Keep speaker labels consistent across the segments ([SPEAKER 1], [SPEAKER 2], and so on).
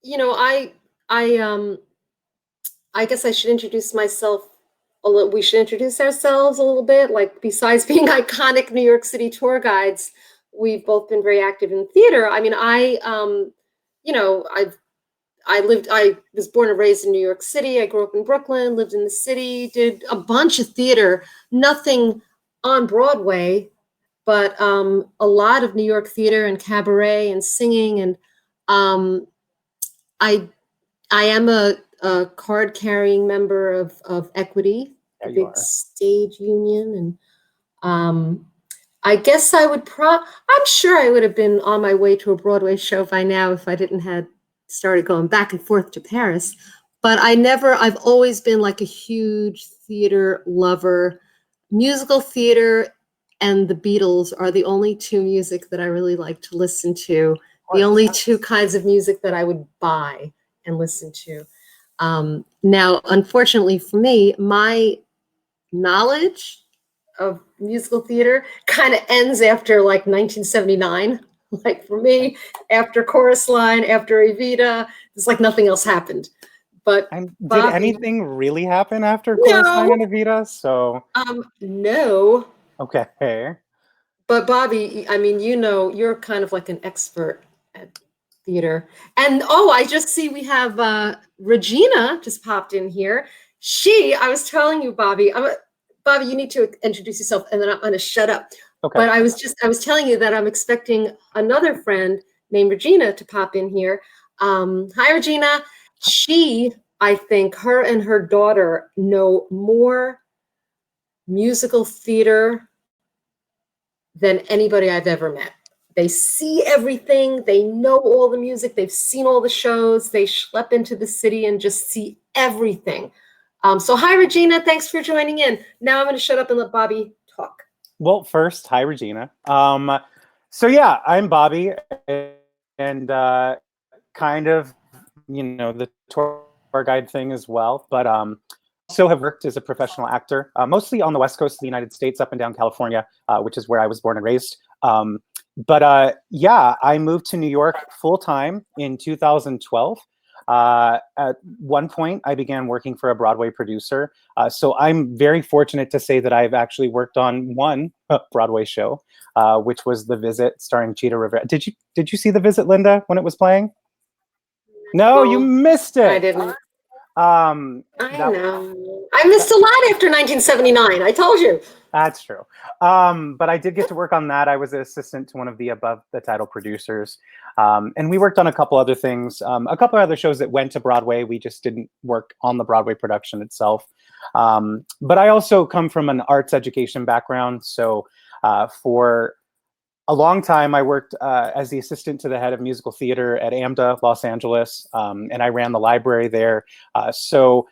[SPEAKER 1] you know, I I guess I should introduce myself a little. We should introduce ourselves a little bit. Like, besides being iconic New York City tour guides, we've both been very active in theater. I mean, you know, I was born and raised in New York City. I grew up in Brooklyn, lived in the city, did a bunch of theater, nothing on Broadway, but a lot of New York theater and cabaret and singing. And um, I I am a card carrying member of Equity,
[SPEAKER 2] Yeah,
[SPEAKER 1] the
[SPEAKER 2] you
[SPEAKER 1] big
[SPEAKER 2] are.
[SPEAKER 1] stage union. And um, I guess I'm sure I would have been on my way to a Broadway show by now if I didn't had started going back and forth to Paris. But I've always been like a huge theater lover. Musical theater and the Beatles are the only two music that I really like to listen to,
[SPEAKER 2] Of
[SPEAKER 1] the
[SPEAKER 2] course.
[SPEAKER 1] only two kinds of music that I would buy and listen to. Now, unfortunately for me, my knowledge of musical theater kind of ends after like 1979. Like for
[SPEAKER 2] Okay.
[SPEAKER 1] me, after Chorus Line, after Evita, it's like nothing else happened. But
[SPEAKER 2] And did
[SPEAKER 1] Bobby,
[SPEAKER 2] anything really happen after Chorus Line
[SPEAKER 1] no,
[SPEAKER 2] and Evita? So,
[SPEAKER 1] no.
[SPEAKER 2] okay.
[SPEAKER 1] But Bobby, I mean, you're kind of like an expert at theater. And oh, I just see we have Regina just popped in here. I was telling you, Bobby, Bobby, you need to introduce yourself, and then I'm going to shut up.
[SPEAKER 2] Okay.
[SPEAKER 1] But I was telling you that I'm expecting another friend named Regina to pop in here. Hi, Regina. I think her and her daughter know more musical theater than anybody I've ever met. They see everything, they know all the music, they've seen all the shows, they schlep into the city and just see everything. So, hi, Regina. Thanks for joining in. Now I'm going to shut up and let Bobby talk.
[SPEAKER 2] Well, first, hi, Regina. So yeah, I'm Bobby, and kind of, the tour guide thing as well. But also have worked as a professional actor, mostly on the West Coast of the United States, up and down California, which is where I was born and raised. But yeah, I moved to New York full time in 2012. At one point, I began working for a Broadway producer. So I'm very fortunate to say that I've actually worked on one Broadway show, which was The Visit, starring Cheetah Rivera. Did you see The Visit, Linda, when it was playing? No, you
[SPEAKER 1] No,
[SPEAKER 2] missed
[SPEAKER 1] I
[SPEAKER 2] it.
[SPEAKER 1] didn't. I
[SPEAKER 2] That
[SPEAKER 1] know. I missed a lot after 1979. I told you.
[SPEAKER 2] That's true. But I did get to work on that. I was an assistant to one of the above the title producers. And we worked on a couple other things, a couple other shows that went to Broadway. We just didn't work on the Broadway production itself. But I also come from an arts education background. So for a long time, I worked as the assistant to the head of musical theater at AMDA, Los Angeles, and I ran the library there. So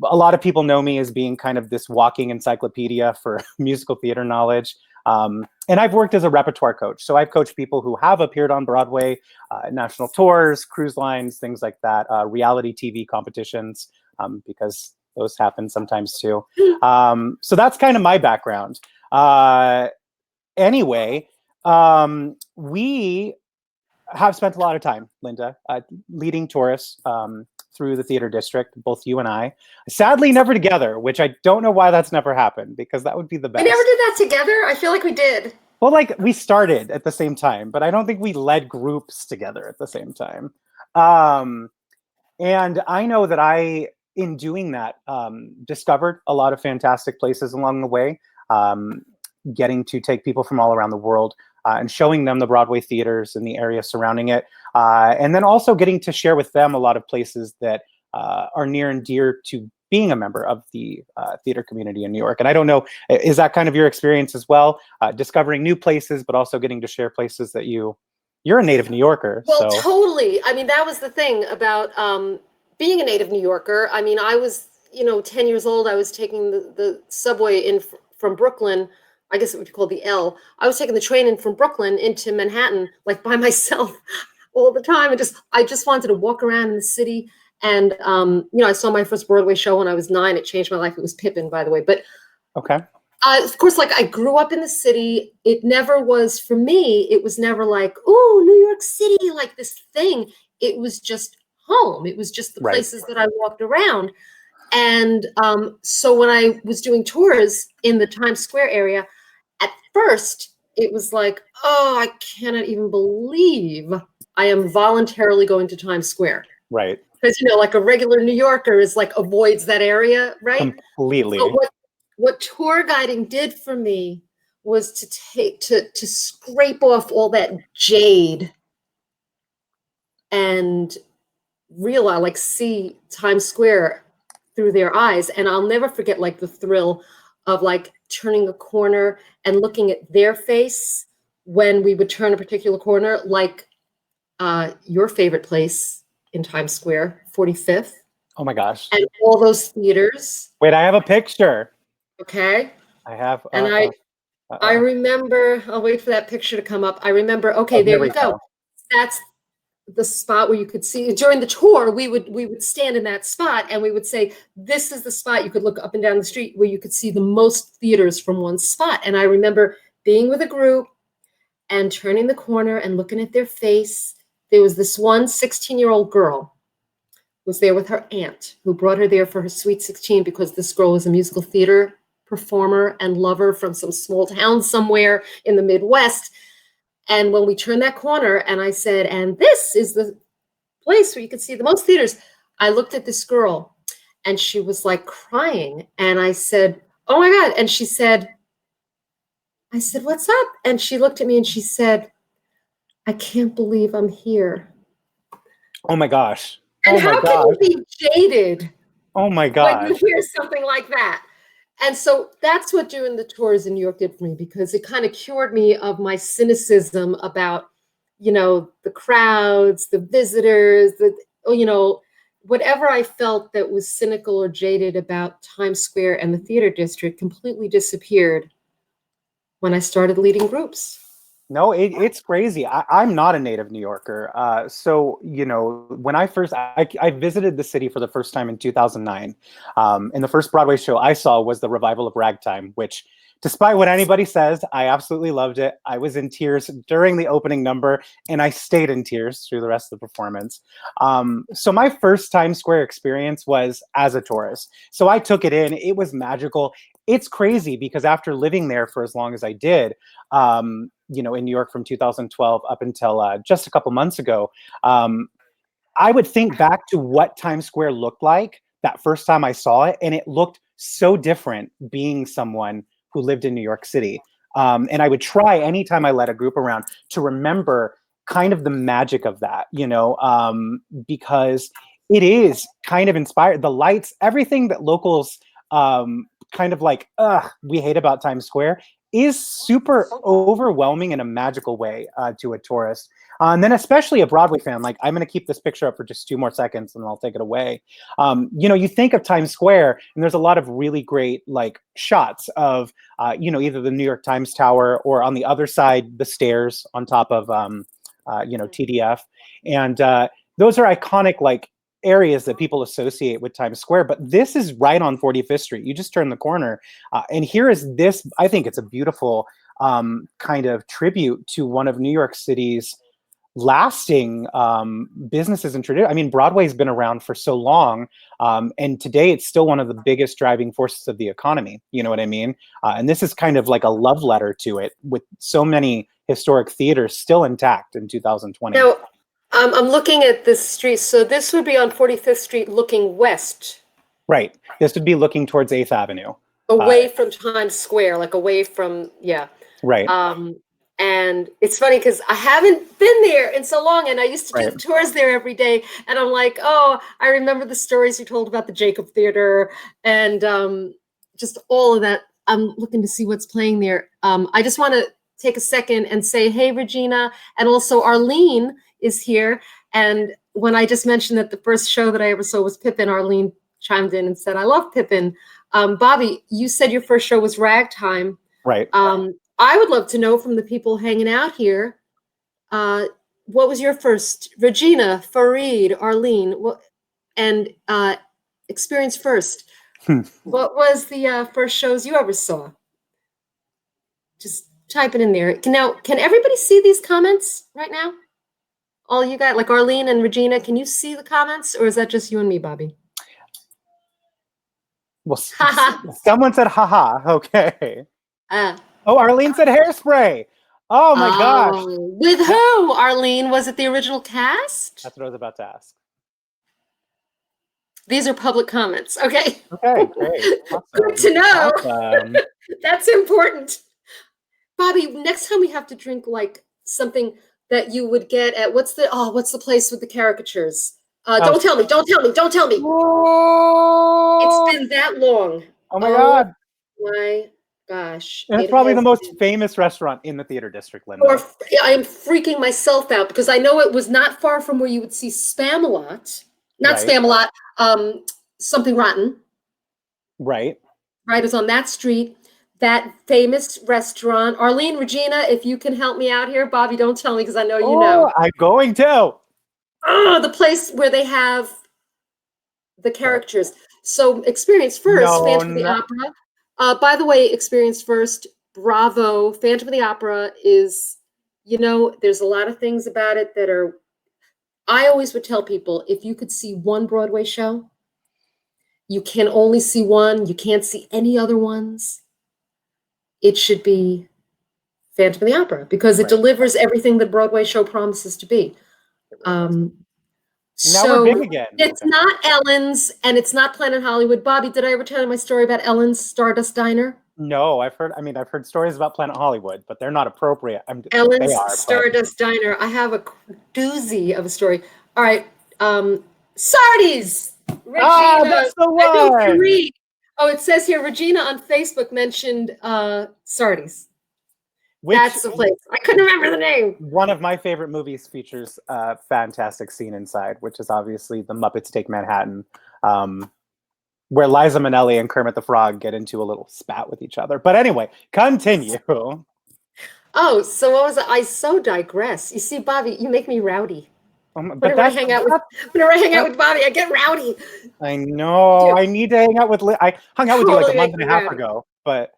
[SPEAKER 2] a lot of people know me as being kind of this walking encyclopedia for musical theater knowledge. And I've worked as a repertoire coach. So I've coached people who have appeared on Broadway, national tours, cruise lines, things like that, reality TV competitions, because those happen sometimes too. So that's kind of my background. Anyway, we have spent a lot of time, Linda, leading tourists through the theater district, both you and I. Sadly, never together, which I don't know why that's never happened, because that would be the
[SPEAKER 1] We
[SPEAKER 2] best.
[SPEAKER 1] never did that together. I feel like we did.
[SPEAKER 2] Well, like, we started at the same time, but I don't think we led groups together at the same time. And I know that in doing that, discovered a lot of fantastic places along the way, getting to take people from all around the world and showing them the Broadway theaters and the area surrounding it. And then also getting to share with them a lot of places that are near and dear to being a member of the theater community in New York. And I don't know, is that kind of your experience as well? Discovering new places, but also getting to share places that you're a native New Yorker,
[SPEAKER 1] Well,
[SPEAKER 2] so.
[SPEAKER 1] totally. I mean, that was the thing about being a native New Yorker. I mean, I was, 10 years old. I was taking the subway from Brooklyn. I guess it would be called the L. I was taking the train in from Brooklyn into Manhattan, like by myself all the time. And I just wanted to walk around in the city. And, I saw my first Broadway show when I was 9. It changed my life. It was Pippin, by the way. But
[SPEAKER 2] Okay.
[SPEAKER 1] of course, like, I grew up in the city. It never was, for me, it was never like, oh, New York City, like this thing. It was just home. It was just the
[SPEAKER 2] Right.
[SPEAKER 1] places that I walked around. And so when I was doing tours in the Times Square area, at first it was like, oh, I cannot even believe I am voluntarily going to Times Square.
[SPEAKER 2] Right.
[SPEAKER 1] Because, you know, like a regular New Yorker is like avoids that area, right?
[SPEAKER 2] Completely.
[SPEAKER 1] But what tour guiding did for me was to scrape off all that jade and realize, like, see Times Square through their eyes. And I'll never forget, like, the thrill of like turning a corner and looking at their face when we would turn a particular corner, like your favorite place in Times Square, 45th.
[SPEAKER 2] Oh my gosh.
[SPEAKER 1] And all those theaters.
[SPEAKER 2] Wait, I have a picture.
[SPEAKER 1] Okay.
[SPEAKER 2] I have.
[SPEAKER 1] And I remember, I'll wait for that picture to come up. I remember, okay,
[SPEAKER 2] Oh,
[SPEAKER 1] there
[SPEAKER 2] we
[SPEAKER 1] you go. That's the spot where you could see. During the tour, we would stand in that spot and we would say, this is the spot you could look up and down the street where you could see the most theaters from one spot. And I remember being with a group and turning the corner and looking at their face. There was this one 16-year-old girl was there with her aunt who brought her there for her sweet 16 because this girl was a musical theater performer and lover from some small town somewhere in the Midwest. And when we turned that corner and I said, and this is the place where you can see the most theaters, I looked at this girl and she was like crying. And I said, oh my God. And she said, I said, what's up? And she looked at me and she said, I can't believe I'm here.
[SPEAKER 2] Oh my gosh.
[SPEAKER 1] And
[SPEAKER 2] oh
[SPEAKER 1] how
[SPEAKER 2] my
[SPEAKER 1] can
[SPEAKER 2] gosh.
[SPEAKER 1] you be jaded
[SPEAKER 2] Oh my
[SPEAKER 1] when
[SPEAKER 2] gosh.
[SPEAKER 1] you hear something like that? And so that's what doing the tours in New York did for me, because it kind of cured me of my cynicism about, you know, the crowds, the visitors, you know, whatever I felt that was cynical or jaded about Times Square and the theater district completely disappeared when I started leading groups.
[SPEAKER 2] No, it's crazy. I'm not a native New Yorker. So, you know, when I visited the city for the first time in 2009, and the first Broadway show I saw was the revival of Ragtime, which, despite what anybody says, I absolutely loved it. I was in tears during the opening number, and I stayed in tears through the rest of the performance. So my first Times Square experience was as a tourist. So I took it in. It was magical. It's crazy because after living there for as long as I did, you know, in New York from 2012 up until just a couple months ago, I would think back to what Times Square looked like that first time I saw it, and it looked so different being someone who lived in New York City. And I would try anytime I led a group around to remember kind of the magic of that, you know, because it is kind of inspired. The lights, everything that locals kind of like, we hate about Times Square is super overwhelming in a magical way to a tourist. And then especially a Broadway fan, like I'm going to keep this picture up for just 2 more seconds and then I'll take it away. You know, you think of Times Square and there's a lot of really great like shots of, you know, either the New York Times Tower or on the other side, the stairs on top of, you know, TDF. And those are iconic, like, areas that people associate with Times Square, but this is right on 45th Street. You just turn the corner, and here is this. I think it's a beautiful kind of tribute to one of New York City's lasting businesses and tradition. I mean, Broadway's been around for so long, and today it's still one of the biggest driving forces of the economy. You know what I mean? And this is kind of like a love letter to it, with so many historic theaters still intact in 2020.
[SPEAKER 1] Now, I'm looking at this street. So this would be on 45th Street looking west.
[SPEAKER 2] Right. This would be looking towards 8th Avenue.
[SPEAKER 1] Away from Times Square, like away from, yeah.
[SPEAKER 2] Right.
[SPEAKER 1] And it's funny because I haven't been there in so long, and I used to do the tours there every day. And I'm like, oh, I remember the stories you told about the Jacob Theater and just all of that. I'm looking to see what's playing there. I just want to take a second and say, hey, Regina, and also Arlene is here. And when I just mentioned that the first show that I ever saw was Pippin, Arlene chimed in and said, I love Pippin. Bobby, you said your first show was Ragtime.
[SPEAKER 2] Right.
[SPEAKER 1] I would love to know from the people hanging out here, what was your first, Regina, Fareed, Arlene, and experience first? What was the first shows you ever saw? Just type it in there. Can everybody see these comments right now? All you guys, like Arlene and Regina, can you see the comments, or is that just you and me, Bobby?
[SPEAKER 2] Well, someone said, haha. Okay.
[SPEAKER 1] uh,
[SPEAKER 2] Oh, Arlene said hairspray. Oh my gosh.
[SPEAKER 1] with who, Arlene? Was it the original cast?
[SPEAKER 2] That's what I was about to ask.
[SPEAKER 1] These are public comments. Okay.
[SPEAKER 2] Okay, great. Awesome.
[SPEAKER 1] Good to know.
[SPEAKER 2] Awesome.
[SPEAKER 1] That's important. Bobby, next time we have to drink like something that you would get at what's the place with the caricatures? Don't tell me.
[SPEAKER 2] Whoa!
[SPEAKER 1] It's been that long.
[SPEAKER 2] Oh my God.
[SPEAKER 1] My gosh.
[SPEAKER 2] And it's probably the most famous restaurant in the theater district, Linda.
[SPEAKER 1] I am freaking myself out because I know it was not far from where you would see Spamalot. Not right. Spamalot, Something Rotten.
[SPEAKER 2] Right.
[SPEAKER 1] Right, it's on that street. That famous restaurant. Arlene, Regina, if you can help me out here. Bobby, don't tell me because I know you know.
[SPEAKER 2] I'm going to.
[SPEAKER 1] Oh, the place where they have the characters. So Experience First, Phantom of the Opera. By the way, Experience First, bravo. Phantom of the Opera is, there's a lot of things about it that are, I always would tell people, if you could see one Broadway show, you can only see one, you can't see any other ones, it should be Phantom of the Opera because it delivers everything that Broadway show promises to be.
[SPEAKER 2] Now we're big again.
[SPEAKER 1] It's not Ellen's and it's not Planet Hollywood. Bobby, did I ever tell you my story about Ellen's Stardust Diner?
[SPEAKER 2] No, I've heard stories about Planet Hollywood, but they're not appropriate.
[SPEAKER 1] Ellen's Stardust Diner. I have a doozy of a story. All right. Sardi's. Regina,
[SPEAKER 2] that's the one.
[SPEAKER 1] Oh, it says here, Regina on Facebook mentioned Sardi's. That's the place. I couldn't remember the name.
[SPEAKER 2] One of my favorite movies features a fantastic scene inside, which is obviously The Muppets Take Manhattan, where Liza Minnelli and Kermit the Frog get into a little spat with each other. But anyway, continue.
[SPEAKER 1] Oh, so what was it? I so digress. You see, Bobby, you make me rowdy. Whenever I hang out with Bobby, I get rowdy.
[SPEAKER 2] I know. Yeah. I need to hang out with I hung out with you like a month and a half ago, but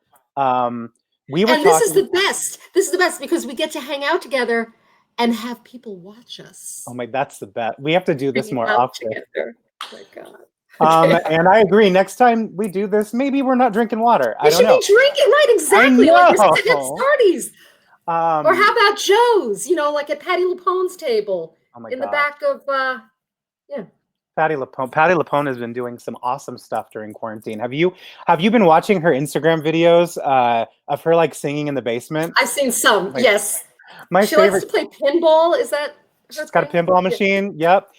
[SPEAKER 2] we were
[SPEAKER 1] this is the best. This is the best because we get to hang out together and have people watch us.
[SPEAKER 2] Oh my, that's the best. We have to do this more often.
[SPEAKER 1] Together. Oh my God.
[SPEAKER 2] And I agree. Next time we do this, maybe we're not drinking water. I don't know.
[SPEAKER 1] We should be drinking, right? Exactly. Like we're sitting at Sardi's. Or how about Joe's? Like at Patti Lupone's table.
[SPEAKER 2] Oh my
[SPEAKER 1] God.
[SPEAKER 2] The
[SPEAKER 1] back of,
[SPEAKER 2] Patti Lupone. Patti Lupone has been doing some awesome stuff during quarantine. Have you been watching her Instagram videos of her like singing in the basement?
[SPEAKER 1] I've seen some. Yes.
[SPEAKER 2] She
[SPEAKER 1] likes to play pinball. Is that?
[SPEAKER 2] She's got a pinball machine. Yep.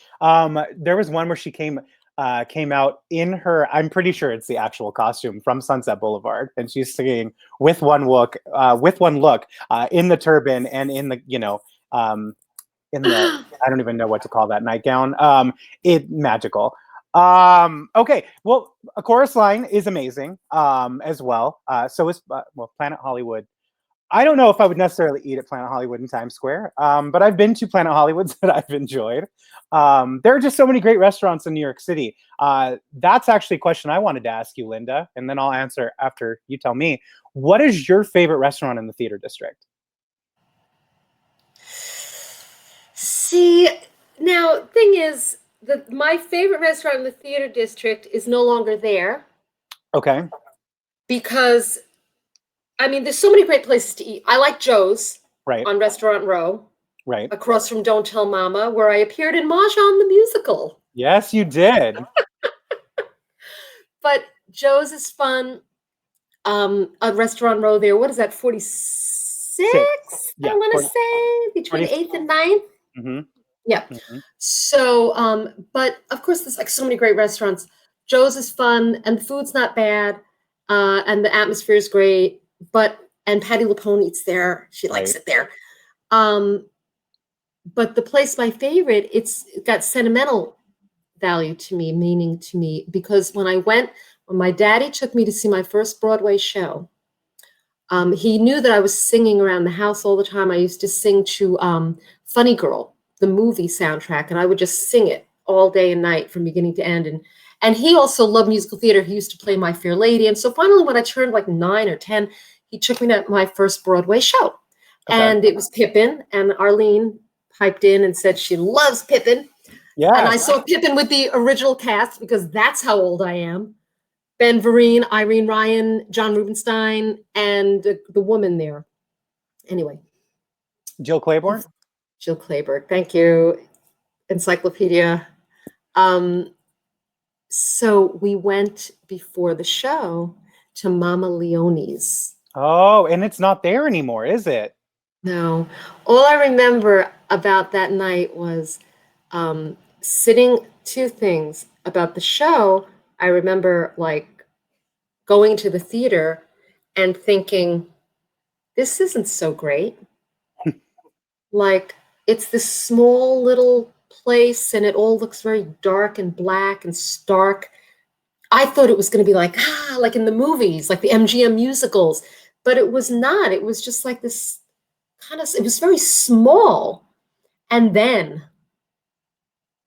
[SPEAKER 2] There was one where she came out in her. I'm pretty sure it's the actual costume from Sunset Boulevard, and she's singing with one look, in the turban and in the in the I don't even know what to call that nightgown. Magical. Okay, well, A Chorus Line is amazing as well. So is Planet Hollywood. I don't know if I would necessarily eat at Planet Hollywood in Times Square, but I've been to Planet Hollywoods that I've enjoyed. There are just so many great restaurants in New York City. That's actually a question I wanted to ask you, Linda, and then I'll answer after you tell me. What is your favorite restaurant in the theater district?
[SPEAKER 1] See, now, thing is, my favorite restaurant in the theater district is no longer there.
[SPEAKER 2] Okay.
[SPEAKER 1] Because, there's so many great places to eat. I like Joe's on Restaurant Row.
[SPEAKER 2] Right.
[SPEAKER 1] Across from Don't Tell Mama, where I appeared in Mahjong the Musical.
[SPEAKER 2] Yes, you did.
[SPEAKER 1] But Joe's is fun. A Restaurant Row there. What is that, 46? Yeah, I want to say between 8th and 9th.
[SPEAKER 2] Mm-hmm.
[SPEAKER 1] Yeah. Mm-hmm. So, but of course, there's like so many great restaurants. Joe's is fun, and the food's not bad, and the atmosphere is great. And Patti Lupone eats there; she likes it there. But the place, my favorite, it's got sentimental value to me, meaning to me, because when my daddy took me to see my first Broadway show, he knew that I was singing around the house all the time. I used to sing to Funny Girl, the movie soundtrack, and I would just sing it all day and night from beginning to end. And he also loved musical theater. He used to play My Fair Lady. And so finally, when I turned like 9 or 10, he took me to my first Broadway show. Okay. And it was Pippin and Arlene, piped in and said she loves Pippin.
[SPEAKER 2] Yeah.
[SPEAKER 1] And I saw Pippin with the original cast because that's how old I am. Ben Vereen, Irene Ryan, John Rubinstein, and the woman there. Anyway.
[SPEAKER 2] Jill Clayborne?
[SPEAKER 1] Jill Clayburgh. Thank you. Encyclopedia. So we went before the show to Mama Leone's.
[SPEAKER 2] Oh, and it's not there anymore, is it?
[SPEAKER 1] No. All I remember about that night was sitting, two things about the show. I remember like going to the theater and thinking, this isn't so great. Like, it's this small little place and it all looks very dark and black and stark. I thought it was going to be like in the movies, like the MGM musicals, but it was not. It was just like this kind of, it was very small. And then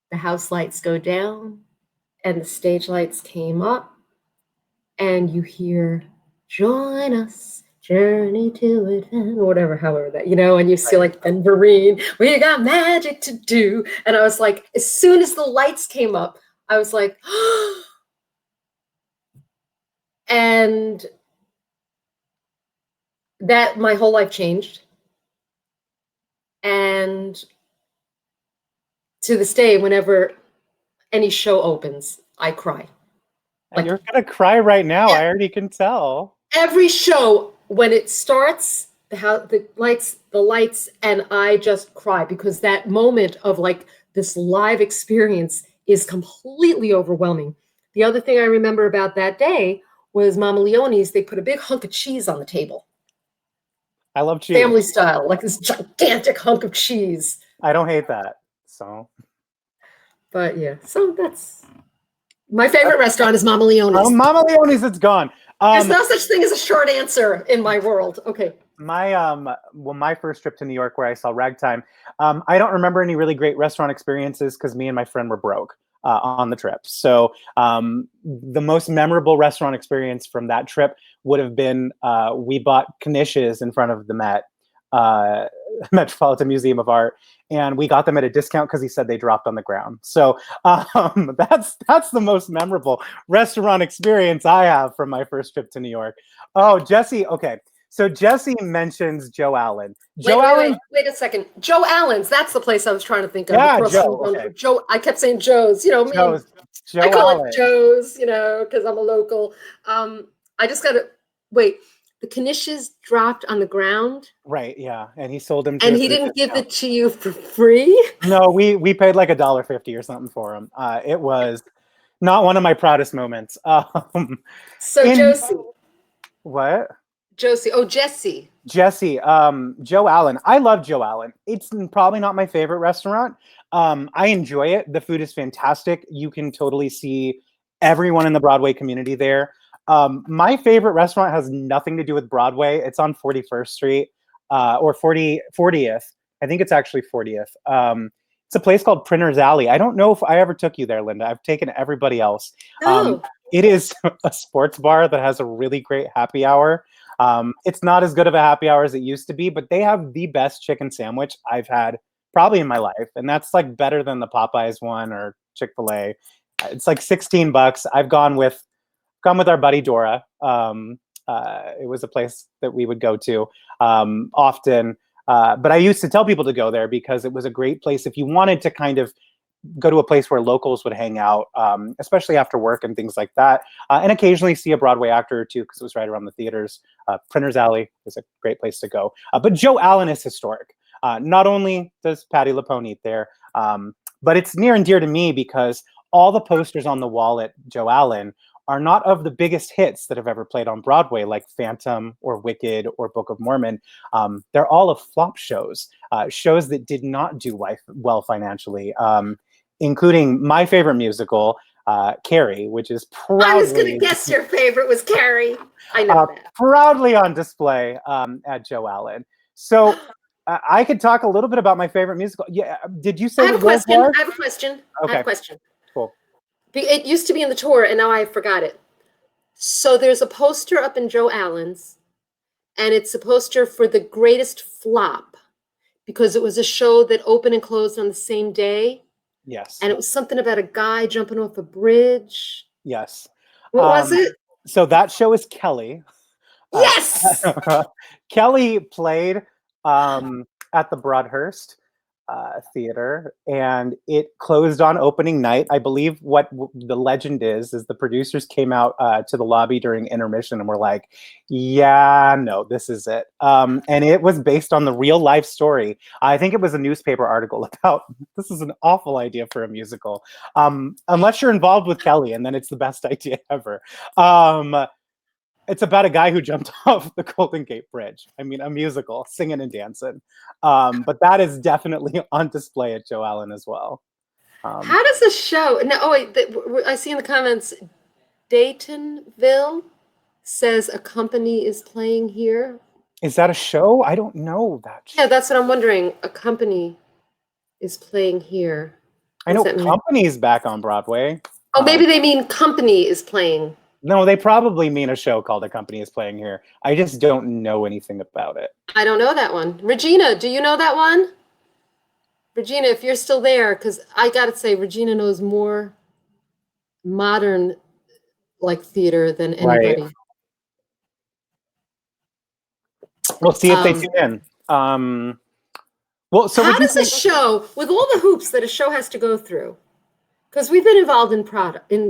[SPEAKER 1] the house lights go down and the stage lights came up and you hear, join us, journey to advent, whatever, however that, and you see like Ben Vereen, we got magic to do. And I was like, as soon as the lights came up, I was like, and that my whole life changed. And to this day, whenever any show opens, I cry.
[SPEAKER 2] Like, you're gonna cry right now.
[SPEAKER 1] Yeah.
[SPEAKER 2] I already can tell.
[SPEAKER 1] Every show, when it starts, the lights, and I just cry because that moment of like this live experience is completely overwhelming. The other thing I remember about that day was Mama Leone's. They put a big hunk of cheese on the table.
[SPEAKER 2] I love cheese.
[SPEAKER 1] Family style, like this gigantic hunk of cheese.
[SPEAKER 2] I don't hate that. So.
[SPEAKER 1] But yeah, so that's my favorite restaurant is Mama Leone's.
[SPEAKER 2] Oh, Mama Leone's, it's gone.
[SPEAKER 1] There's no such thing as a short answer in my world. Okay.
[SPEAKER 2] My first trip to New York where I saw Ragtime, I don't remember any really great restaurant experiences because me and my friend were broke on the trip. So the most memorable restaurant experience from that trip would have been we bought knishes in front of the Metropolitan Museum of Art, and we got them at a discount because he said they dropped on the ground. So that's the most memorable restaurant experience I have from my first trip to New York. Oh, Jesse, okay. So Jesse mentions Joe Allen.
[SPEAKER 1] Wait a second. Joe Allen's. That's the place I was trying to think of.
[SPEAKER 2] Yeah, Joe. Okay.
[SPEAKER 1] Joe. I kept saying Joe's.
[SPEAKER 2] Joe
[SPEAKER 1] I call
[SPEAKER 2] Allen.
[SPEAKER 1] it Joe's. Because I'm a local. I just gotta wait. The knishes dropped on the ground.
[SPEAKER 2] Right. Yeah, and he sold them.
[SPEAKER 1] And he didn't give it to you for free.
[SPEAKER 2] No, we paid like $1.50 or something for him. It was not one of my proudest moments.
[SPEAKER 1] So Josie.
[SPEAKER 2] What?
[SPEAKER 1] Josie. Oh, Jesse.
[SPEAKER 2] Jesse. Joe Allen. I love Joe Allen. It's probably not my favorite restaurant. I enjoy it. The food is fantastic. You can totally see everyone in the Broadway community there. My favorite restaurant has nothing to do with Broadway. It's on 41st Street or 40th. I think it's actually 40th. It's a place called Printer's Alley. I don't know if I ever took you there, Linda. I've taken everybody else.
[SPEAKER 1] Oh.
[SPEAKER 2] It is a sports bar that has a really great happy hour. It's not as good of a happy hour as it used to be, but they have the best chicken sandwich I've had probably in my life. And that's like better than the Popeyes one or Chick-fil-A. It's like $16. I've gone with our buddy Dora. It was a place that we would go to often. But I used to tell people to go there because it was a great place if you wanted to kind of go to a place where locals would hang out, especially after work and things like that, and occasionally see a Broadway actor or two because it was right around the theaters. Printer's Alley is a great place to go. But Joe Allen is historic. Not only does Patti Lupone eat there, but it's near and dear to me because all the posters on the wall at Joe Allen are not of the biggest hits that have ever played on Broadway, like Phantom or Wicked or Book of Mormon. They're all of flop shows, shows that did not do well financially, including my favorite musical, Carrie, which is proudly—
[SPEAKER 1] I was going to guess your favorite was Carrie. I know that.
[SPEAKER 2] Proudly on display at Joe Allen. So I could talk a little bit about my favorite musical. Yeah, did you say—
[SPEAKER 1] I have a question.
[SPEAKER 2] Okay. Cool.
[SPEAKER 1] It used to be in the tour, and now I forgot it. So there's a poster up in Joe Allen's, and it's a poster for the greatest flop because it was a show that opened and closed on the same day.
[SPEAKER 2] Yes.
[SPEAKER 1] And it was something about a guy jumping off a bridge.
[SPEAKER 2] Yes.
[SPEAKER 1] What was it?
[SPEAKER 2] So that show is Kelly.
[SPEAKER 1] Yes!
[SPEAKER 2] Kelly played at the Broadhurst Theater, and it closed on opening night. I believe what the legend is the producers came out to the lobby during intermission and were like, yeah, no, this is it. And it was based on the real life story. I think it was a newspaper article about, this is an awful idea for a musical. Unless you're involved with Kelly, and then it's the best idea ever. It's about a guy who jumped off the Golden Gate Bridge. I mean, a musical, singing and dancing. But that is definitely on display at Joe Allen as well.
[SPEAKER 1] How does the show? No, oh wait, I see in the comments, Daytonville says a company is playing here.
[SPEAKER 2] Is that a show? I don't know that show.
[SPEAKER 1] Yeah, that's what I'm wondering. A company is playing here.
[SPEAKER 2] I know Company's back on Broadway.
[SPEAKER 1] Oh, maybe they mean company is playing.
[SPEAKER 2] No, they probably mean a show called A Company is Playing Here. I just don't know anything about it.
[SPEAKER 1] I don't know that one. Regina, do you know that one? Regina, if you're still there, because I gotta say, Regina knows more modern like theater than anybody.
[SPEAKER 2] Right. We'll see if they tune in. Well, so
[SPEAKER 1] how does a show, with all the hoops that a show has to go through, because we've been involved in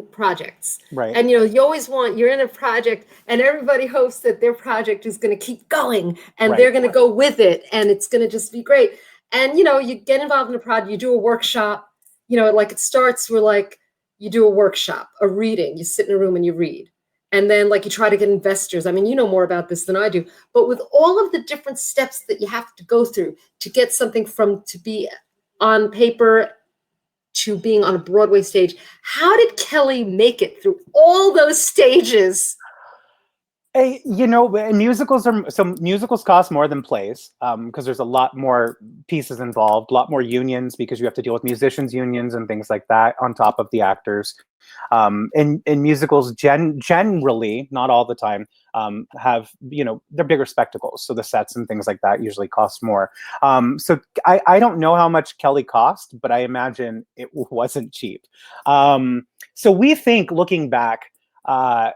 [SPEAKER 1] projects,
[SPEAKER 2] right?
[SPEAKER 1] And you always you're in a project, and everybody hopes that their project is going to keep going, and they're going to go with it, and it's going to just be great. And you get involved in a project, you do a workshop. Like it starts where like you do a workshop, a reading. You sit in a room and you read, and then like you try to get investors. I mean, you know more about this than I do, but with all of the different steps that you have to go through to get something from to be on paper to being on a Broadway stage. How did Kelly make it through all those stages?
[SPEAKER 2] Musicals cost more than plays because there's a lot more pieces involved, a lot more unions because you have to deal with musicians' unions and things like that on top of the actors. And musicals generally, not all the time, have, they're bigger spectacles. So the sets and things like that usually cost more. So I don't know how much Kelly cost, but I imagine it wasn't cheap. So we think, looking back, at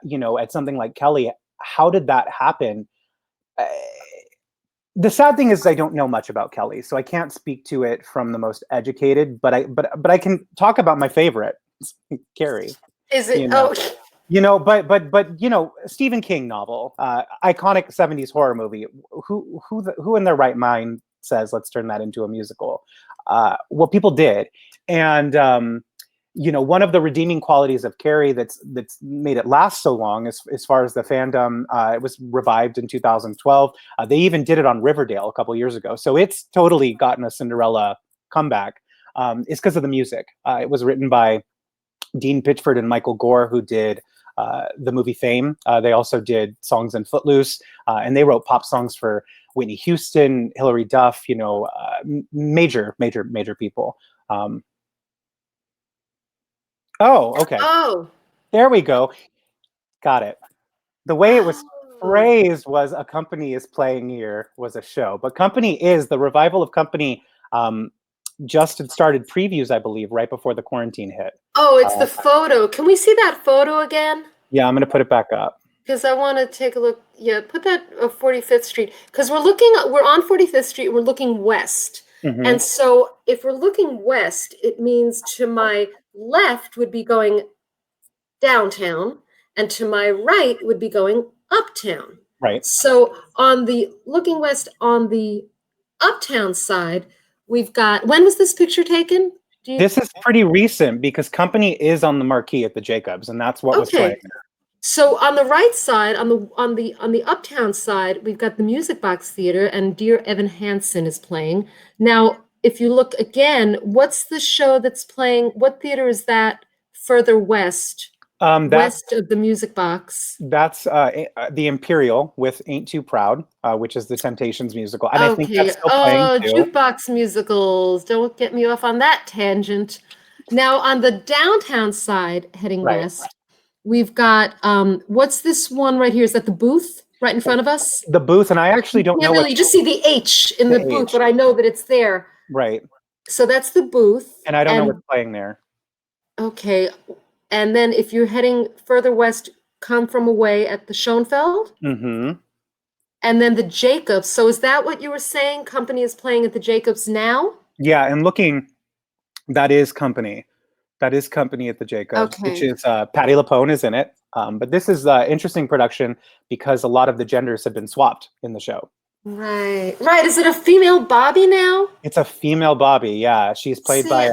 [SPEAKER 2] something like Kelly, how did that happen? The sad thing is I don't know much about Kelly, so I can't speak to it from the most educated, but I can talk about my favorite, Carrie.
[SPEAKER 1] Is it?
[SPEAKER 2] Stephen King novel, iconic 70s horror movie. Who in their right mind says let's turn that into a musical? Well, people did, and one of the redeeming qualities of Carrie that's made it last so long as far as the fandom, it was revived in 2012. They even did it on Riverdale a couple years ago. So it's totally gotten a Cinderella comeback. It's because of the music. It was written by Dean Pitchford and Michael Gore, who did the movie Fame. They also did songs in Footloose, and they wrote pop songs for Whitney Houston, Hilary Duff, major people. Oh, okay.
[SPEAKER 1] Oh,
[SPEAKER 2] there we go. Got it. The way it was phrased was A Company is Playing Here was a show, but Company is the revival of Company. Just had started previews, I believe, right before the quarantine hit.
[SPEAKER 1] Oh, it's the photo. Can we see that photo again?
[SPEAKER 2] Yeah, I'm going to put it back up.
[SPEAKER 1] Because I want to take a look. Yeah, put that 45th Street. Because we're on 45th Street. We're looking west. Mm-hmm. And so if we're looking west, it means to my left would be going downtown, and to my right would be going uptown.
[SPEAKER 2] Right.
[SPEAKER 1] So looking west on the uptown side, we've got, when was this picture taken?
[SPEAKER 2] This is pretty recent because Company is on the marquee at the Jacobs, and that's what was playing.
[SPEAKER 1] So on the right side, on the uptown side, we've got the Music Box Theater, and Dear Evan Hansen is playing. Now, if you look again, what's the show that's playing? What theater is that further west? West of the Music Box.
[SPEAKER 2] That's the Imperial with Ain't Too Proud, which is the Temptations musical. And I think that's still playing too.
[SPEAKER 1] Jukebox musicals. Don't get me off on that tangent. Now, on the downtown side, heading west, we've got, what's this one right here? Is that the Booth? right in front of us.
[SPEAKER 2] The booth, and I actually don't
[SPEAKER 1] Yeah,
[SPEAKER 2] know
[SPEAKER 1] really,
[SPEAKER 2] what
[SPEAKER 1] you just see the H in
[SPEAKER 2] the
[SPEAKER 1] the booth,
[SPEAKER 2] H.
[SPEAKER 1] but I know that it's there.
[SPEAKER 2] Right.
[SPEAKER 1] So that's the booth.
[SPEAKER 2] And I don't know what's playing there.
[SPEAKER 1] Okay. And then if you're heading further west, come from away at the Schoenfeld.
[SPEAKER 2] Mm-hmm.
[SPEAKER 1] And then the Jacobs. So is that what you were saying? Company is playing at the Jacobs now?
[SPEAKER 2] Yeah, and looking, that is Company. That is Company at the Jacobs, which
[SPEAKER 1] Okay.
[SPEAKER 2] is Patti Lupone is in it. But this is interesting production because a lot of the genders have been swapped in the show.
[SPEAKER 1] Right. Right. Is it a female Bobby now?
[SPEAKER 2] It's a female Bobby. Yeah, she's played
[SPEAKER 1] See,
[SPEAKER 2] by.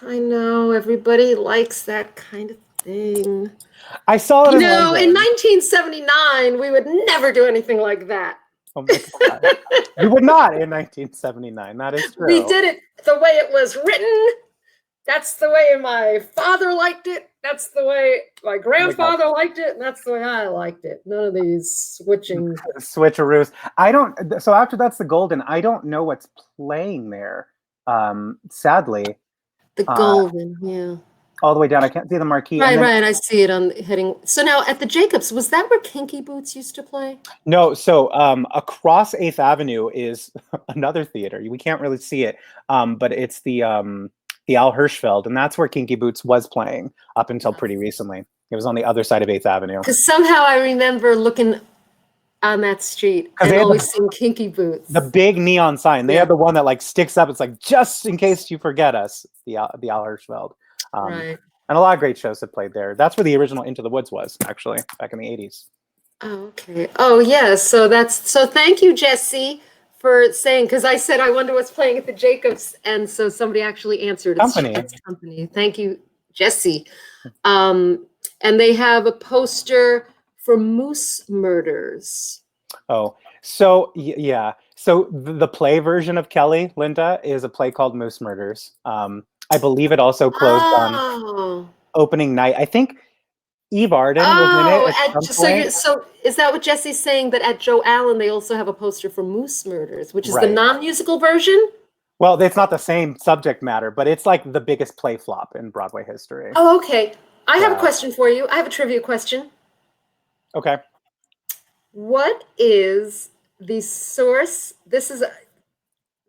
[SPEAKER 1] I know everybody likes that kind of thing.
[SPEAKER 2] I saw it
[SPEAKER 1] You
[SPEAKER 2] in
[SPEAKER 1] know, in
[SPEAKER 2] London.
[SPEAKER 1] 1979, we would never do anything like that.
[SPEAKER 2] Oh my god, you would not in 1979. That is true.
[SPEAKER 1] We did it the way it was written. That's the way my father liked it. That's the way my grandfather liked it. And that's the way I liked it. None of these switching.
[SPEAKER 2] Switcheroos. I don't. So after that's the Golden. I don't know what's playing there. Sadly,
[SPEAKER 1] The Golden, yeah.
[SPEAKER 2] all the way down. I can't see the marquee.
[SPEAKER 1] Right,
[SPEAKER 2] And then,
[SPEAKER 1] right. I see it on heading. So now at the Jacobs, was that where Kinky Boots used to play?
[SPEAKER 2] no, so across 8th Avenue is another theater. We can't really see it, but it's the Al Hirschfeld, and that's where Kinky Boots was playing up until pretty recently. It was on the other side of 8th Avenue.
[SPEAKER 1] Because somehow I remember looking on that street and always seeing Kinky Boots.
[SPEAKER 2] The big neon sign. They had the one that like sticks up. It's like, just in case you forget us, the Al Hirschfeld.
[SPEAKER 1] Right.
[SPEAKER 2] And a lot of great shows have played there. That's where the original Into the Woods was, actually, back in the 80s.
[SPEAKER 1] Oh, okay. Oh, yeah. So thank you, Jesse, for saying, because I said I wonder what's playing at the Jacobs, and so somebody actually answered.
[SPEAKER 2] Company.
[SPEAKER 1] It's Company. Thank you, Jesse. And they have a poster for Moose Murders.
[SPEAKER 2] Oh, so yeah. So the play version of Kelly, Linda, is a play called Moose Murders. I believe it also closed on opening night. I think Eve Arden was in it at some point.
[SPEAKER 1] So is that what Jesse's saying, that at Joe Allen they also have a poster for Moose Murders, which is the non-musical version?
[SPEAKER 2] Well, it's not the same subject matter, but it's like the biggest play flop in Broadway history.
[SPEAKER 1] Oh, okay. I have a question for you. I have a trivia question.
[SPEAKER 2] Okay.
[SPEAKER 1] What is the source? This is,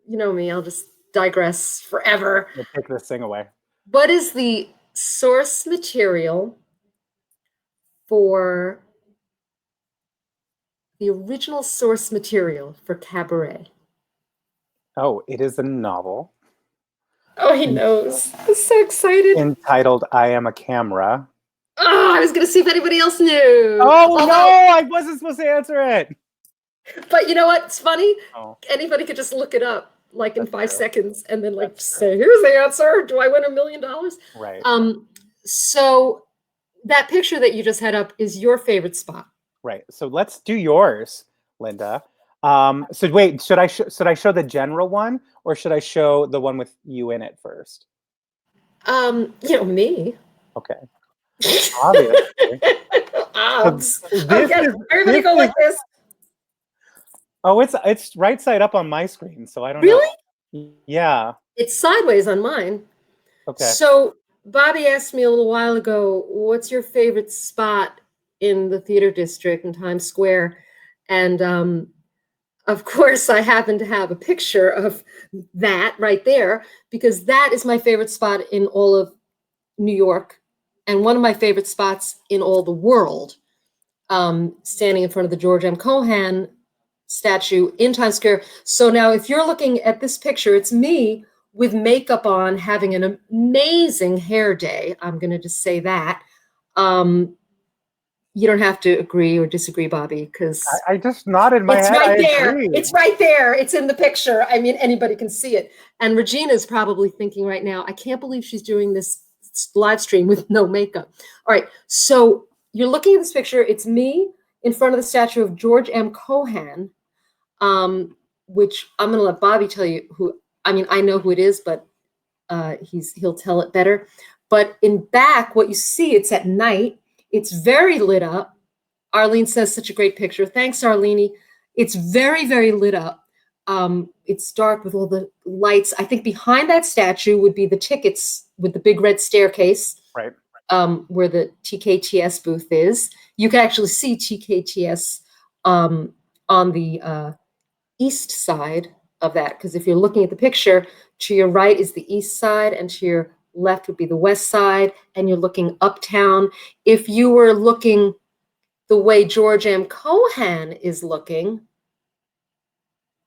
[SPEAKER 1] you know me, I'll just digress forever.
[SPEAKER 2] We'll take this thing away.
[SPEAKER 1] What is the source material for the original source material for Cabaret?
[SPEAKER 2] Oh, it is a novel.
[SPEAKER 1] Oh, he knows. I'm so excited.
[SPEAKER 2] Entitled I Am a Camera.
[SPEAKER 1] Oh, I was going to see if anybody else knew.
[SPEAKER 2] Oh, no, I wasn't supposed to answer it.
[SPEAKER 1] But you know what? It's funny. Oh. Anybody could just look it up like in 5 seconds and then like say, here's the answer. Do I win $1 million?
[SPEAKER 2] Right.
[SPEAKER 1] So that picture that you just had up is your favorite spot.
[SPEAKER 2] Right. So let's do yours, Linda. So wait, should I show the general one, or should I show the one with you in it first?
[SPEAKER 1] You know, me.
[SPEAKER 2] Okay. Obviously.
[SPEAKER 1] Everybody go like this.
[SPEAKER 2] Oh, it's right side up on my screen, so I don't
[SPEAKER 1] know.
[SPEAKER 2] Really? Yeah.
[SPEAKER 1] It's sideways on mine.
[SPEAKER 2] Okay.
[SPEAKER 1] So Bobby asked me a little while ago, what's your favorite spot in the theater district in Times Square? And of course, I happen to have a picture of that right there, because that is my favorite spot in all of New York, and one of my favorite spots in all the world, standing in front of the George M. Cohan statue in Times Square. So now if you're looking at this picture, it's me with makeup on, having an amazing hair day. I'm going to just say that. You don't have to agree or disagree, Bobby, because
[SPEAKER 2] I just nodded my head.
[SPEAKER 1] It's right there.
[SPEAKER 2] Agree.
[SPEAKER 1] It's right there. It's in the picture. I mean, anybody can see it. And Regina's probably thinking right now, I can't believe she's doing this live stream with no makeup. All right. So you're looking at this picture. It's me in front of the statue of George M. Cohan, which I'm going to let Bobby tell you who. I mean, I know who it is, but he'll tell it better. But in back, what you see, it's at night. It's very lit up. Arlene says such a great picture. Thanks, Arlene. It's very, very lit up. It's dark with all the lights. I think behind that statue would be the tickets with the big red staircase,
[SPEAKER 2] right?
[SPEAKER 1] Where the TKTS booth is. You can actually see TKTS on the east side of that, because if you're looking at the picture, to your right is the east side and to your left would be the west side, and you're looking uptown. If you were looking the way George M. Cohan is looking,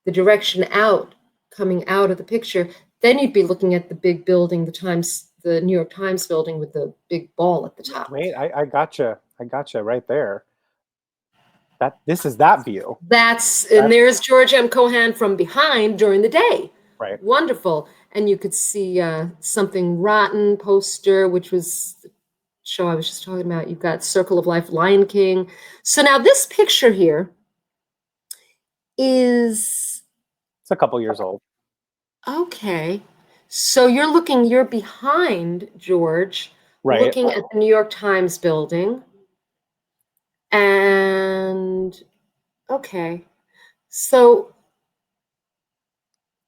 [SPEAKER 1] the direction out, coming out of the picture, then you'd be looking at the big building, the New York Times building with the big ball at the top.
[SPEAKER 2] Wait, I gotcha. I gotcha right there. This is that view.
[SPEAKER 1] And there's George M. Cohan from behind during the day.
[SPEAKER 2] Right.
[SPEAKER 1] Wonderful. And you could see Something Rotten poster, which was the show I was just talking about. You've got Circle of Life, Lion King. So now this picture here is...
[SPEAKER 2] It's a couple years old.
[SPEAKER 1] Okay. So you're behind George,
[SPEAKER 2] right,
[SPEAKER 1] looking at the New York Times building. And okay. So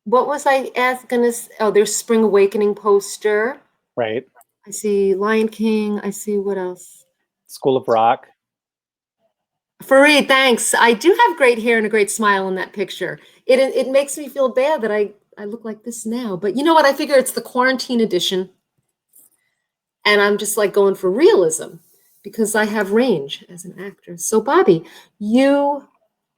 [SPEAKER 1] what was I gonna say? Oh, there's Spring Awakening poster.
[SPEAKER 2] Right.
[SPEAKER 1] I see Lion King. I see what else?
[SPEAKER 2] School of Rock.
[SPEAKER 1] Fareed, thanks. I do have great hair and a great smile in that picture. It makes me feel bad that I look like this now. But you know what? I figure it's the quarantine edition. And I'm just like going for realism because I have range as an actor. So Bobby,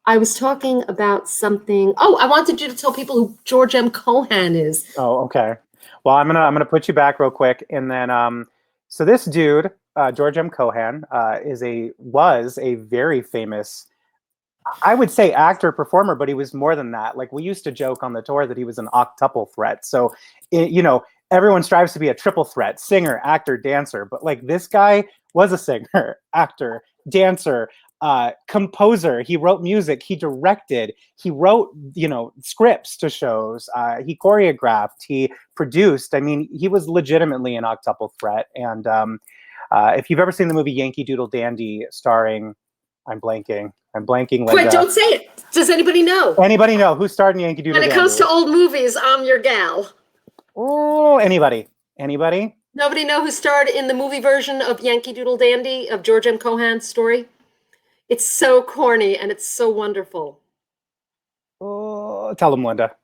[SPEAKER 1] I was talking about something. Oh, I wanted you to tell people who George M. Cohan is.
[SPEAKER 2] Oh, okay. Well, I'm gonna put you back real quick, and then so this dude, George M. Cohan, was a very famous, I would say, actor performer, but he was more than that. Like, we used to joke on the tour that he was an octuple threat. So, everyone strives to be a triple threat: singer, actor, dancer. But like, this guy was a singer, actor, dancer, composer. He wrote music, he directed, he wrote, scripts to shows, he choreographed, he produced. I mean, he was legitimately an octuple threat. And if you've ever seen the movie Yankee Doodle Dandy, starring, I'm blanking, Linda.
[SPEAKER 1] Wait, don't say it. Does anybody know?
[SPEAKER 2] Anybody know who starred in Yankee Doodle Dandy?
[SPEAKER 1] When it comes to old movies, I'm your gal.
[SPEAKER 2] Oh, anybody?
[SPEAKER 1] Nobody know who starred in the movie version of Yankee Doodle Dandy, of George M. Cohan's story? It's so corny and it's so wonderful.
[SPEAKER 2] Oh, tell them, Linda.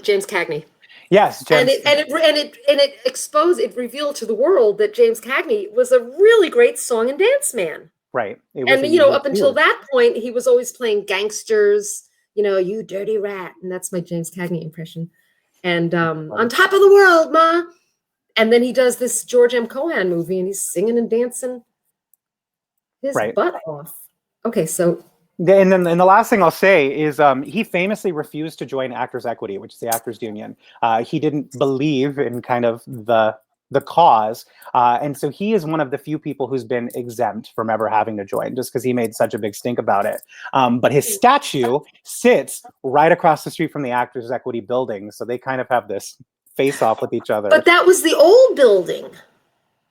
[SPEAKER 1] James Cagney.
[SPEAKER 2] Yes,
[SPEAKER 1] James. And it revealed to the world that James Cagney was a really great song and dance man.
[SPEAKER 2] Right.
[SPEAKER 1] Up until that point, he was always playing gangsters, you dirty rat. And that's my James Cagney impression. And on top of the world, ma. And then he does this George M. Cohan movie and he's singing and dancing his butt off. Okay, so.
[SPEAKER 2] And then the last thing I'll say is he famously refused to join Actors Equity, which is the actors union. He didn't believe in kind of the cause. And so he is one of the few people who's been exempt from ever having to join, just because he made such a big stink about it. But his statue sits right across the street from the Actors Equity building. So they kind of have this face off with each other.
[SPEAKER 1] But that was the old building.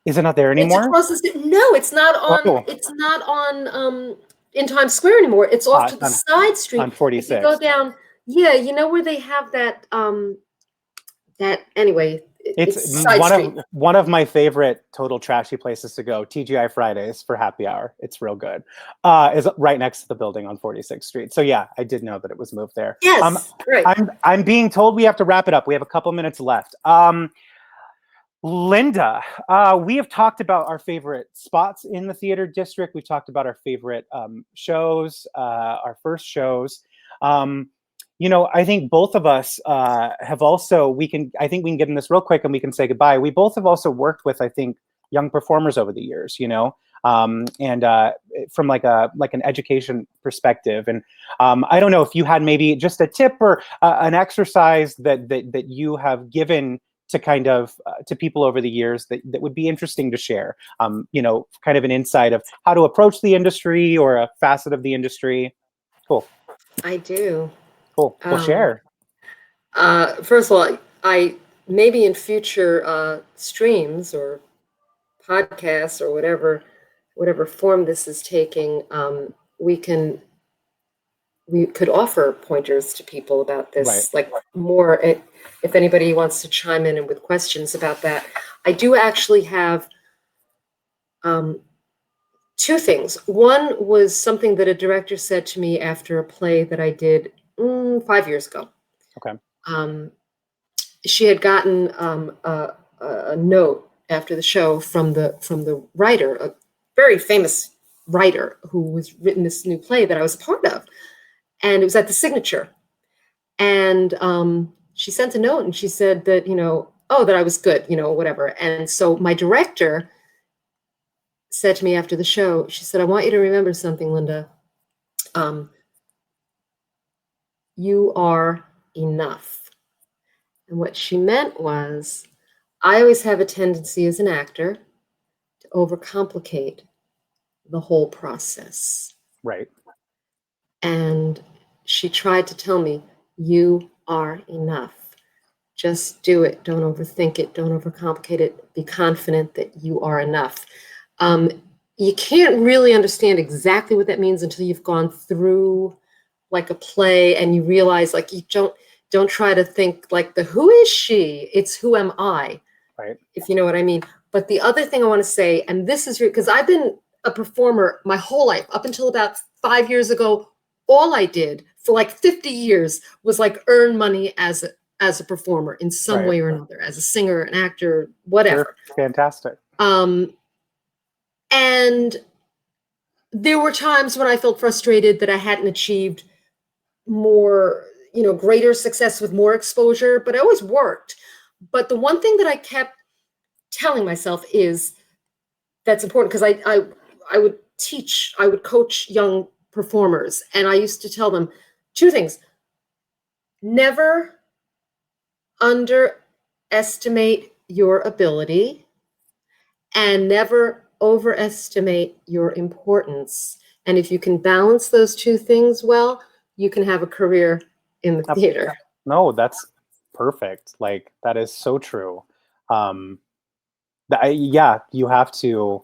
[SPEAKER 2] Is it not there anymore?
[SPEAKER 1] It's across the street. No, it's not on. Oh. It's not on in Times Square anymore. It's off to the side street
[SPEAKER 2] on 46.
[SPEAKER 1] If you go down, where they have that. Anyway.
[SPEAKER 2] It's one of my favorite total trashy places to go. TGI Fridays for happy hour. It's real good. Is right next to the building on 46th Street. So yeah, I did know that it was moved there.
[SPEAKER 1] Yes, great.
[SPEAKER 2] I'm being told we have to wrap it up. We have a couple minutes left. Linda, we have talked about our favorite spots in the theater district. We've talked about our favorite shows, our first shows. I think both of us have also, I think we can get in this real quick and we can say goodbye. We both have also worked with, I think, young performers over the years, and from like an education perspective. And I don't know if you had maybe just a tip or an exercise that you have given to kind of to people over the years that would be interesting to share, kind of an insight of how to approach the industry or a facet of the industry. Cool.
[SPEAKER 1] I do.
[SPEAKER 2] Cool. We'll share.
[SPEAKER 1] First of all, I maybe in future streams or podcasts or whatever form this is taking, we could offer pointers to people about this, like more. If anybody wants to chime in and with questions about that, I do actually have Two things. One was something that a director said to me after a play that I did 5 years ago.
[SPEAKER 2] Okay.
[SPEAKER 1] She had gotten a note after the show from the writer, a very famous writer who was written this new play that I was a part of, and it was at the Signature. And she sent a note and she said that, oh, that I was good, whatever. And so my director said to me after the show, she said, I want you to remember something, Linda. You are enough. And what she meant was, I always have a tendency as an actor to overcomplicate the whole process.
[SPEAKER 2] Right.
[SPEAKER 1] And she tried to tell me, you are enough. Just do it. Don't overthink it. Don't overcomplicate it. Be confident that you are enough. You can't really understand exactly what that means until you've gone through like a play and you realize, like, you don't try to think like who is she? It's who am I?
[SPEAKER 2] Right.
[SPEAKER 1] If you know what I mean. But the other thing I want to say, and this is because I've been a performer my whole life, up until about 5 years ago, all I did for like 50 years was like earn money as a performer in some way or another, as a singer, an actor, whatever.
[SPEAKER 2] Sure. Fantastic.
[SPEAKER 1] And there were times when I felt frustrated that I hadn't achieved more, greater success with more exposure, but I always worked. But the one thing that I kept telling myself is that's important, because I would teach, I would coach young performers, and I used to tell them two things. Never underestimate your ability, and never overestimate your importance. And if you can balance those two things well, you can have a career in the theater.
[SPEAKER 2] No, that's perfect. Like, that is so true. Yeah, you have to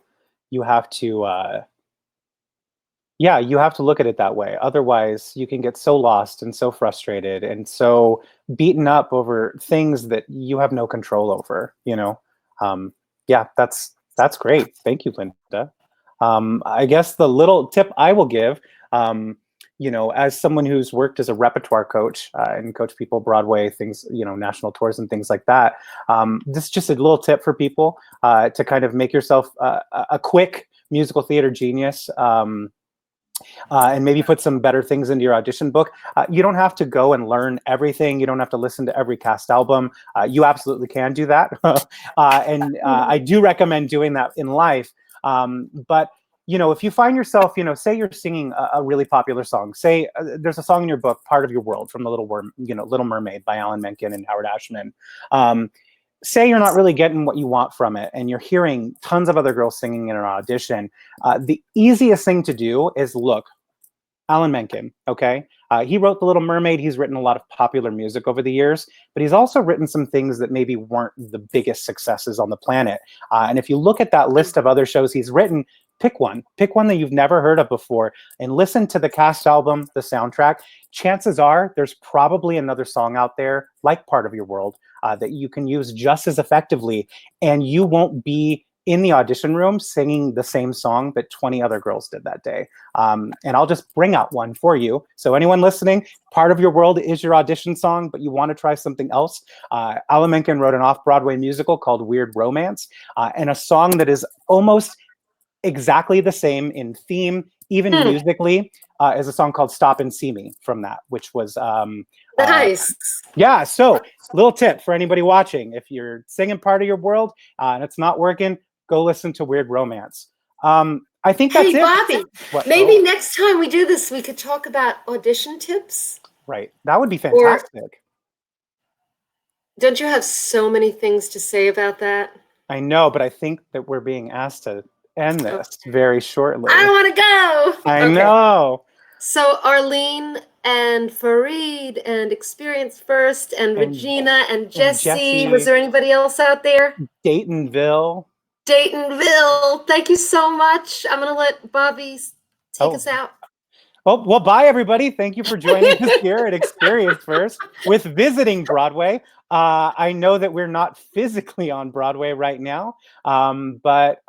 [SPEAKER 2] look at it that way. Otherwise, you can get so lost and so frustrated and so beaten up over things that you have no control over, Yeah, that's great. Thank you, Linda. I guess the little tip I will give, as someone who's worked as a repertoire coach and coach people Broadway things, national tours and things like that. This is just a little tip for people to kind of make yourself a quick musical theater genius. And maybe put some better things into your audition book. You don't have to go and learn everything. You don't have to listen to every cast album. You absolutely can do that. And I do recommend doing that in life. But if you find yourself, say you're singing a really popular song, say there's a song in your book, Part of Your World, from the Little Mermaid by Alan Menken and Howard Ashman. Say you're not really getting what you want from it, and you're hearing tons of other girls singing in an audition. The easiest thing to do is look, Alan Menken, okay? He wrote The Little Mermaid. He's written a lot of popular music over the years, but he's also written some things that maybe weren't the biggest successes on the planet. And if you look at that list of other shows he's written, pick one that you've never heard of before, and listen to the cast album, the soundtrack. Chances are there's probably another song out there like Part of Your World that you can use just as effectively, and you won't be in the audition room singing the same song that 20 other girls did that day. And I'll just bring out one for you. So anyone listening, Part of Your World is your audition song, but you want to try something else. Alan Menken wrote an off-Broadway musical called Weird Romance, and a song that is almost exactly the same in theme, even musically, is a song called Stop and See Me from that, which was
[SPEAKER 1] nice.
[SPEAKER 2] Yeah, so little tip for anybody watching: if you're singing Part of Your World and it's not working, go listen to Weird Romance. I think that's it.
[SPEAKER 1] Hey, Bobby, maybe next time we do this, we could talk about audition tips.
[SPEAKER 2] Right, that would be fantastic.
[SPEAKER 1] Don't you have so many things to say about that?
[SPEAKER 2] I know, but I think that we're being asked to end this very shortly.
[SPEAKER 1] I don't want to go.
[SPEAKER 2] I know.
[SPEAKER 1] So Arlene and Fareed and Experience First and Regina and Jesse. Was there anybody else out there?
[SPEAKER 2] Daytonville.
[SPEAKER 1] Thank you so much. I'm going to let Bobby take us out.
[SPEAKER 2] Well, bye, everybody. Thank you for joining us here at Experience First with Visiting Broadway. I know that we're not physically on Broadway right now, but